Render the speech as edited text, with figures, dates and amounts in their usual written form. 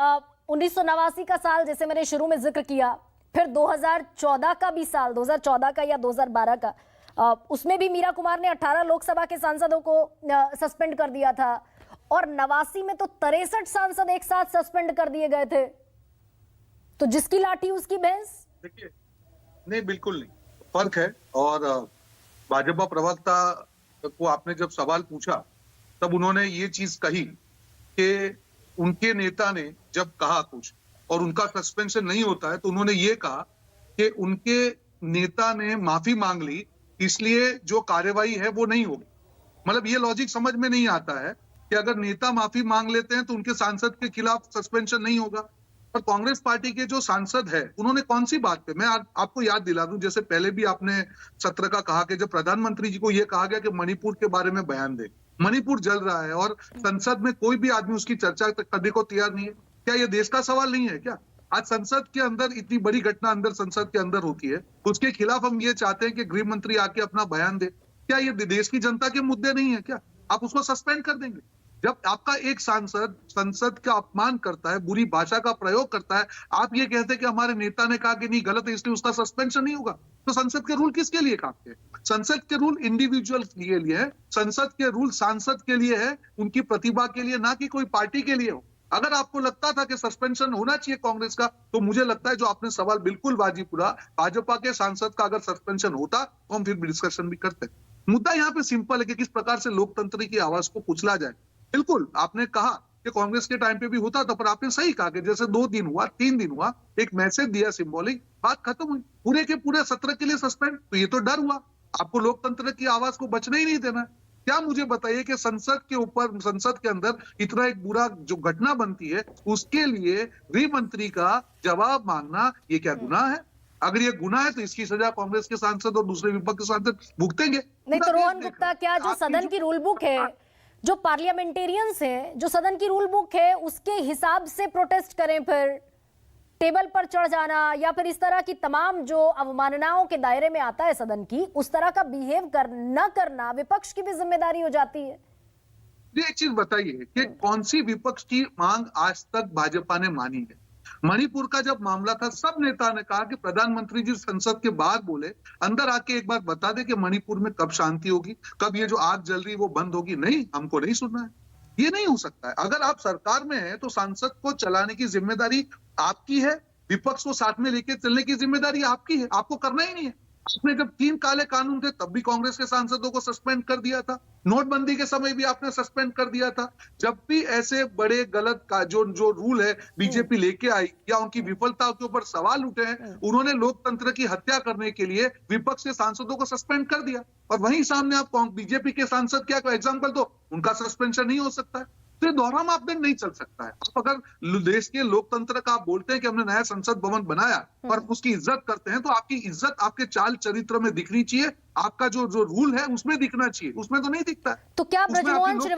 1989 का साल जैसे मैंने शुरू में जिक्र किया, फिर 2014 का भी साल, 2014 का या 2012 का, उसमें भी मीरा कुमार ने 18 लोकसभा के सांसदों को सस्पेंड कर दिया था, और 89 में तो 63 सांसद एक साथ सस्पेंड कर दिए गए थे। तो जिसकी लाठी उसकी भैंस। देखिए, नहीं, बिल्कुल नहीं, फर्क है। और भाजपा प्रवक्ता को आपने जब सवाल पूछा तब उन्होंने ये चीज कही कि उनके नेता ने जब कहा कुछ और उनका सस्पेंशन नहीं होता है, तो उन्होंने ये कहा कि उनके नेता ने माफी मांग ली, इसलिए जो कार्यवाही है वो नहीं होगी। मतलब ये लॉजिक समझ में नहीं आता है कि अगर नेता माफी मांग लेते हैं तो उनके सांसद के खिलाफ सस्पेंशन नहीं होगा। पर कांग्रेस पार्टी के जो सांसद है उन्होंने कौन सी बात पे, मैं आपको याद दिला दूं, जैसे पहले भी आपने सत्र का कहा कि जब प्रधानमंत्री जी को यह कहा गया कि मणिपुर के बारे में बयान दे, मणिपुर जल रहा है और संसद में कोई भी आदमी उसकी चर्चा करने को तैयार नहीं है। क्या ये देश का सवाल नहीं है क्या? आज संसद के अंदर इतनी बड़ी घटना अंदर संसद के अंदर होती है, उसके खिलाफ हम ये चाहते हैं कि गृह मंत्री आके अपना बयान दे। क्या ये देश की जनता के मुद्दे नहीं है क्या? आप उसको सस्पेंड कर देंगे? जब आपका एक सांसद संसद का अपमान करता है, बुरी भाषा का प्रयोग करता है, आप ये कहते हैं कि हमारे नेता ने कहा कि नहीं गलत है इसलिए उसका सस्पेंशन नहीं होगा, तो संसद के रूल किसके लिए काम के? संसद के रूल इंडिविजुअल के लिए है, संसद के रूल सांसद के लिए है, उनकी प्रतिभा के लिए, ना कि कोई पार्टी के लिए हो। अगर आपको लगता था कि सस्पेंशन होना चाहिए कांग्रेस का, तो मुझे लगता है जो आपने सवाल बिल्कुल वाजिबुरा, भाजपा के सांसद का अगर सस्पेंशन होता तो हम फिर डिस्कशन भी करते। मुद्दा यहाँ पे सिंपल है कि किस प्रकार से लोकतंत्र की आवाज को कुचला जाए। बिल्कुल आपने कहा कि कांग्रेस के टाइम पे भी होता था, पर आपने सही कहा कि जैसे 2 दिन हुआ, 3 दिन हुआ, एक मैसेज दिया सिंबॉलिक, बात खत्म हुई। पूरे के पूरे सत्र के लिए सस्पेंड, तो ये तो डर हुआ। आपको लोकतंत्र की आवाज को बचने ही नहीं देना। क्या मुझे बताइए कि संसद के ऊपर, संसद के अंदर इतना एक बुरा जो घटना बनती है, उसके लिए गृह मंत्री का जवाब मांगना ये क्या गुनाह है? अगर ये गुनाह है तो इसकी सजा कांग्रेस के सांसद और दूसरे विपक्ष के सांसद भुगतेंगे। नहीं तो रोहन गुप्ता, क्या जो सदन की रूल बुक है, जो पार्लियामेंटेरियंस हैं, जो सदन की रूल बुक है उसके हिसाब से प्रोटेस्ट करें, फिर टेबल पर चढ़ जाना या फिर इस तरह की तमाम जो अवमाननाओं के दायरे में आता है सदन की, उस तरह का बिहेव न करना विपक्ष की भी जिम्मेदारी हो जाती है। ये एक चीज बताइए कि कौन सी विपक्ष की मांग आज तक भाजपा ने मानी है? मणिपुर का जब मामला था, सब नेता ने कहा कि प्रधानमंत्री जी संसद के बाहर बोले, अंदर आके एक बार बता दे कि मणिपुर में कब शांति होगी, कब ये जो आग जल रही है वो बंद होगी। नहीं, हमको नहीं सुनना है, ये नहीं हो सकता है। अगर आप सरकार में हैं तो सांसद को चलाने की जिम्मेदारी आपकी है, विपक्ष को साथ में लेके चलने की जिम्मेदारी आपकी है, आपको करना ही नहीं है। आपने जब 3 काले कानून थे तब भी कांग्रेस के सांसदों को सस्पेंड कर दिया था, नोटबंदी के समय भी आपने सस्पेंड कर दिया था। जब भी ऐसे बड़े गलत का जो रूल है बीजेपी लेके आई या उनकी विफलता के ऊपर सवाल उठे हैं, उन्होंने लोकतंत्र की हत्या करने के लिए विपक्ष के सांसदों को सस्पेंड कर दिया। और वहीं सामने आप बीजेपी के सांसद क्या एग्जाम्पल दो, उनका सस्पेंशन नहीं हो सकता है। तो ये दोहरा मापदंड नहीं चल सकता है। आप अगर देश के लोकतंत्र का आप बोलते हैं कि हमने नया संसद भवन बनाया और उसकी इज्जत करते हैं, तो आपकी इज्जत आपके चाल चरित्र में दिखनी चाहिए, आपका जो रूल है उसमें दिखना चाहिए, उसमें तो नहीं दिखता है। तो क्या ब्रजमोहन श्रीवास्तव